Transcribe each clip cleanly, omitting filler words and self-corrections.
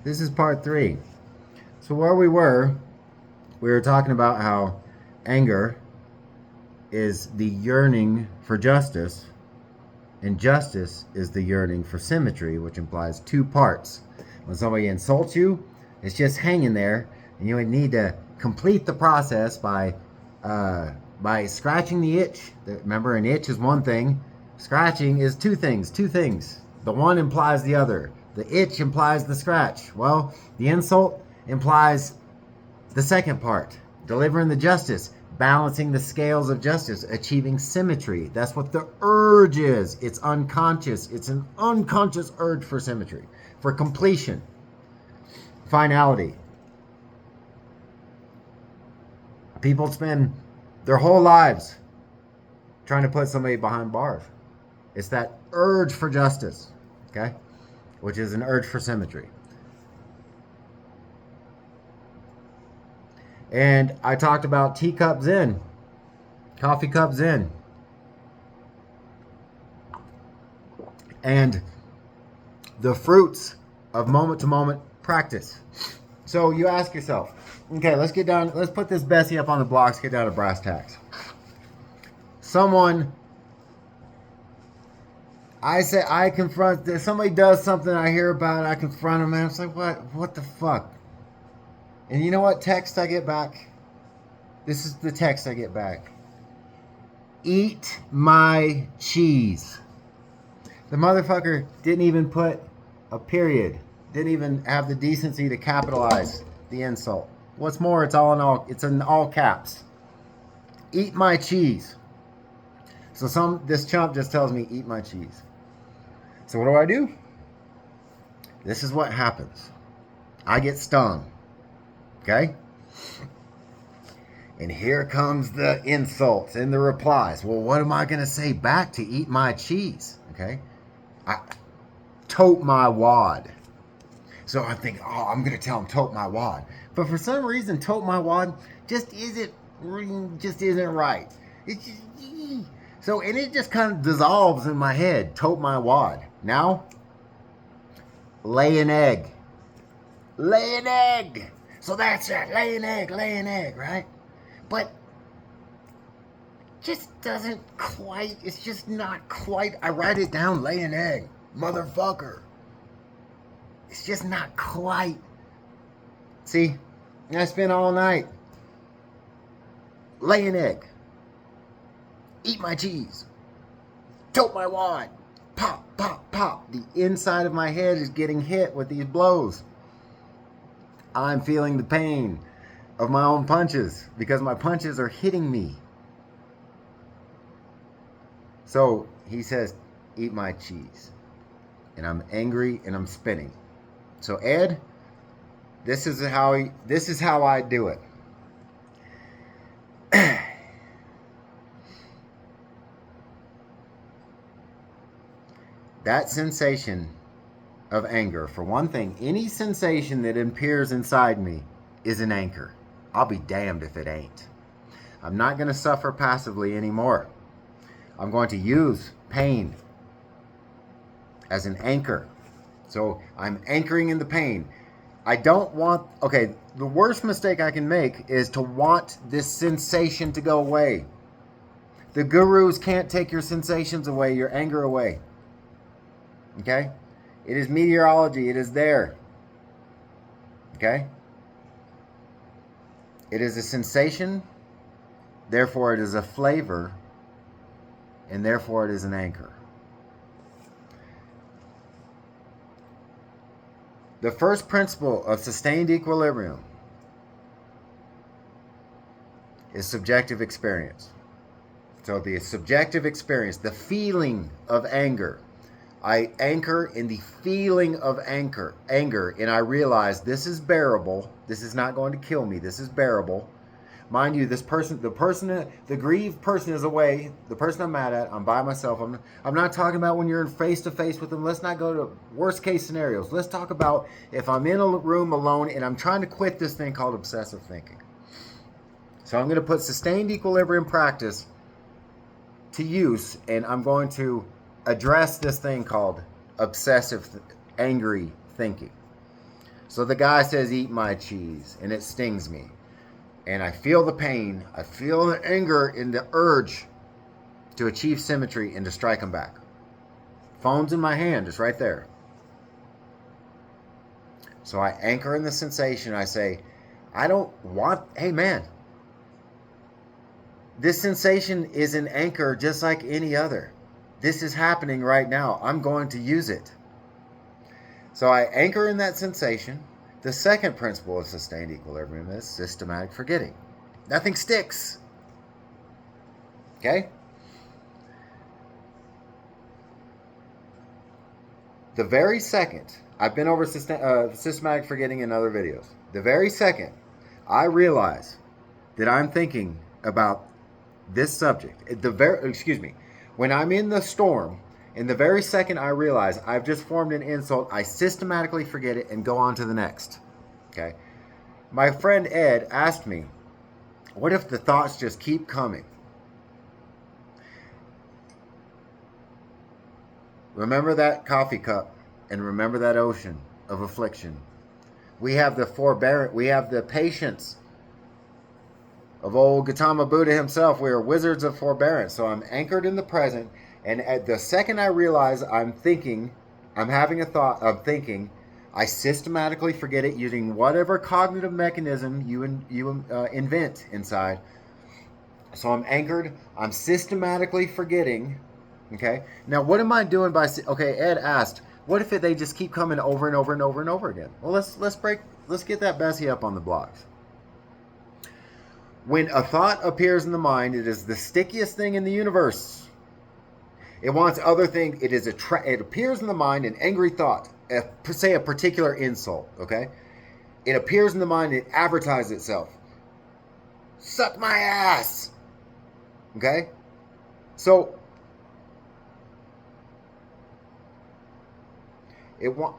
This is part 3. So where we were talking about how anger is the yearning for justice, and justice is the yearning for symmetry, which implies two parts. When somebody insults you, it's just hanging there, and you would need to complete the process by scratching the itch. Remember, an itch is one thing. Scratching is two things. Two things. The one implies the other. The itch implies the scratch. Well, the insult implies the second part, delivering the justice, balancing the scales of justice, achieving symmetry. That's what the urge is. It's unconscious. It's an unconscious urge for symmetry, for completion, finality. People spend their whole lives trying to put somebody behind bars. It's that urge for justice, okay? Which is an urge for symmetry. And I talked about teacup zen, coffee cup zen, and the fruits of moment to moment practice. So you ask yourself, okay, let's put this Bessie up on the blocks, get down to brass tacks. I confront, somebody does something I hear about, I confront them, and it's like, what the fuck? And you know what text I get back? This is the text I get back. Eat my cheese. The motherfucker didn't even put a period. Didn't even have the decency to capitalize the insult. What's more, it's in all caps. Eat my cheese. So this chump just tells me, eat my cheese. So what do? This is what happens. I get stung. Okay? And here comes the insults and the replies. Well, what am I going to say back to eat my cheese? Okay? Tote my wad. So I'm thinking, I'm going to tell him tote my wad. But for some reason, tote my wad just isn't right. It's just, so, and it just kind of dissolves in my head. Tote my wad. Now, lay an egg. Lay an egg. So that's it. Lay an egg, right? But just doesn't quite, it's just not quite. I write it down, lay an egg. Motherfucker. It's just not quite. See, I spent all night. Lay an egg. Eat my cheese. Tote my wad. Pop, pop, pop. The inside of my head is getting hit with these blows. I'm feeling the pain of my own punches because my punches are hitting me. So he says, eat my cheese. And I'm angry and I'm spinning. So Ed, this is how I do it. That sensation of anger, for one thing, any sensation that appears inside me is an anchor. I'll be damned if it ain't. I'm not going to suffer passively anymore. I'm going to use pain as an anchor. So I'm anchoring in the pain. I don't want, okay, the worst mistake I can make is to want this sensation to go away. The gurus can't take your sensations away, your anger away. Okay? It is meteorology. It is there. Okay? It is a sensation, therefore it is a flavor, and therefore it is an anchor. The first principle of sustained equilibrium is subjective experience. So the subjective experience, the feeling of anger, I anchor in the feeling of anger, and I realize this is bearable. This is not going to kill me. This is bearable. Mind you, the grieved person is away. The person I'm mad at, I'm by myself. I'm not talking about when you're face to face with them. Let's not go to worst case scenarios. Let's talk about if I'm in a room alone and I'm trying to quit this thing called obsessive thinking. So I'm going to put sustained equilibrium practice to use, and I'm going to address this thing called obsessive, angry thinking. So the guy says, eat my cheese, and it stings me. And I feel the pain, I feel the anger and the urge to achieve symmetry and to strike him back. Phone's in my hand, it's right there. So I anchor in the sensation. I say, I don't want, hey man, this sensation is an anchor just like any other. This is happening right now. I'm going to use it. So I anchor in that sensation. The second principle of sustained equilibrium is systematic forgetting. Nothing sticks. Okay? The very second, I've been over systematic forgetting in other videos. The very second I realize that I'm thinking about this subject, when I'm in the storm, in the very second I realize I've just formed an insult, I systematically forget it and go on to the next. Okay? My friend Ed asked me, what if the thoughts just keep coming? Remember that coffee cup and remember that ocean of affliction. We have the forbearance, we have the patience of old Gautama Buddha himself. We are wizards of forbearance. So I'm anchored in the present, and at the second I realize I'm thinking, I'm having a thought of thinking, I systematically forget it using whatever cognitive mechanism you invent inside. So I'm anchored, I'm systematically forgetting. Okay. Now, what am I doing by? Okay, Ed asked, "What if they just keep coming over and over and over and over again?" Well, let's get that Bessie up on the blocks. When a thought appears in the mind, it is the stickiest thing in the universe. It wants other things. It appears in the mind, an angry thought, say a particular insult. Okay, it appears in the mind. It advertises itself. Suck my ass. Okay, so. It want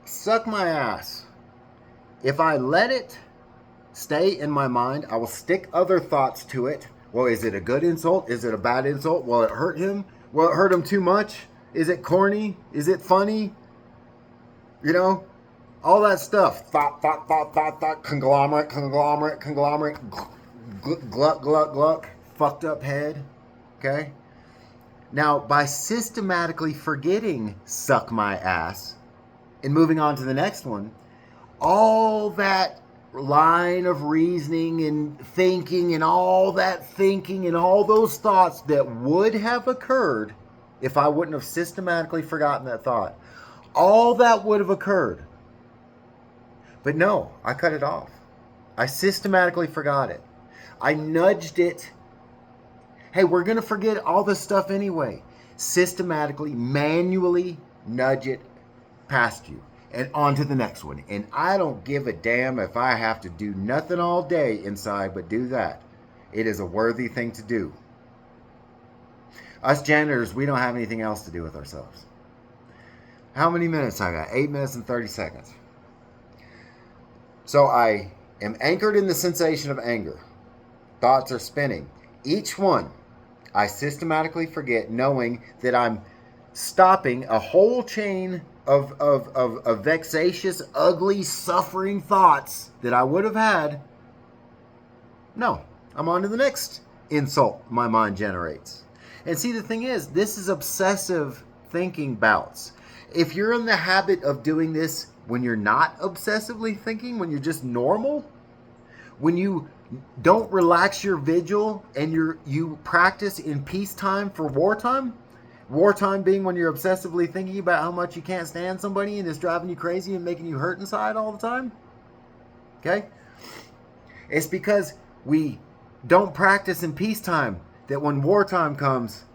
suck my ass. If I let it stay in my mind, I will stick other thoughts to it. Well, is it a good insult? Is it a bad insult? Will it hurt him? Will it hurt him too much? Is it corny? Is it funny? You know, all that stuff. Thought. Conglomerate. Gluck. Fucked up head. Okay? Now, by systematically forgetting suck my ass and moving on to the next one, all that line of reasoning and thinking and all that thinking and all those thoughts that would have occurred if I wouldn't have systematically forgotten that thought, all that would have occurred. But no, I cut it off. I systematically forgot it. I nudged it. Hey, we're going to forget all this stuff anyway. Systematically, manually nudge it past you and on to the next one. And I don't give a damn if I have to do nothing all day inside but do that. It is a worthy thing to do. Us janitors, we don't have anything else to do with ourselves. How many minutes I got? 8 minutes and 30 seconds. So I am anchored in the sensation of anger. Thoughts are spinning. Each one I systematically forget, knowing that I'm stopping a whole chain of vexatious, ugly, suffering thoughts that I would have had. No, I'm on to the next insult my mind generates. And see, the thing is, this is obsessive thinking bouts. If you're in the habit of doing this when you're not obsessively thinking, when you're just normal, when you don't relax your vigil and you practice in peacetime for wartime. Wartime being when you're obsessively thinking about how much you can't stand somebody and it's driving you crazy and making you hurt inside all the time. Okay? It's because we don't practice in peacetime that when wartime comes,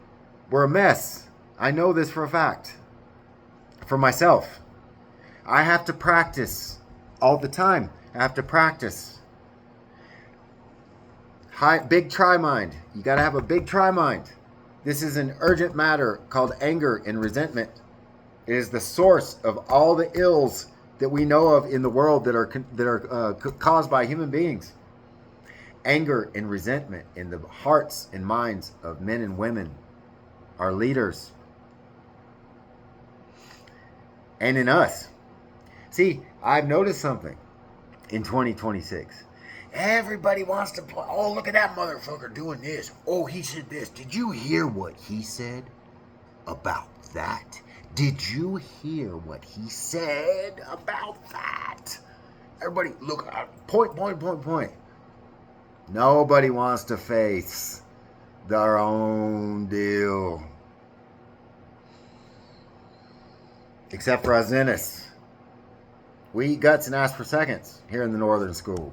we're a mess. I know this for a fact. For myself. I have to practice all the time. I have to practice. Big try mind. You got to have a big try mind. This is an urgent matter called anger and resentment. It is the source of all the ills that we know of in the world that are caused by human beings. Anger and resentment in the hearts and minds of men and women, our leaders. and in us. See, I've noticed something in 2026. Everybody wants to play. Oh, look at that motherfucker doing this. Oh, he said this. Did you hear what he said about that? Did you hear what he said about that? Everybody, look, point. Nobody wants to face their own deal. Except for us Ennis. We eat guts and ask for seconds here in the northern school.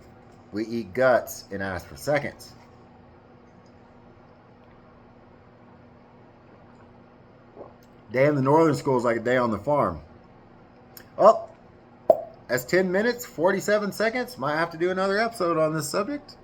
We eat guts and ask for seconds. Day in the northern school is like a day on the farm. Oh, that's 10 minutes, 47 seconds. Might have to do another episode on this subject.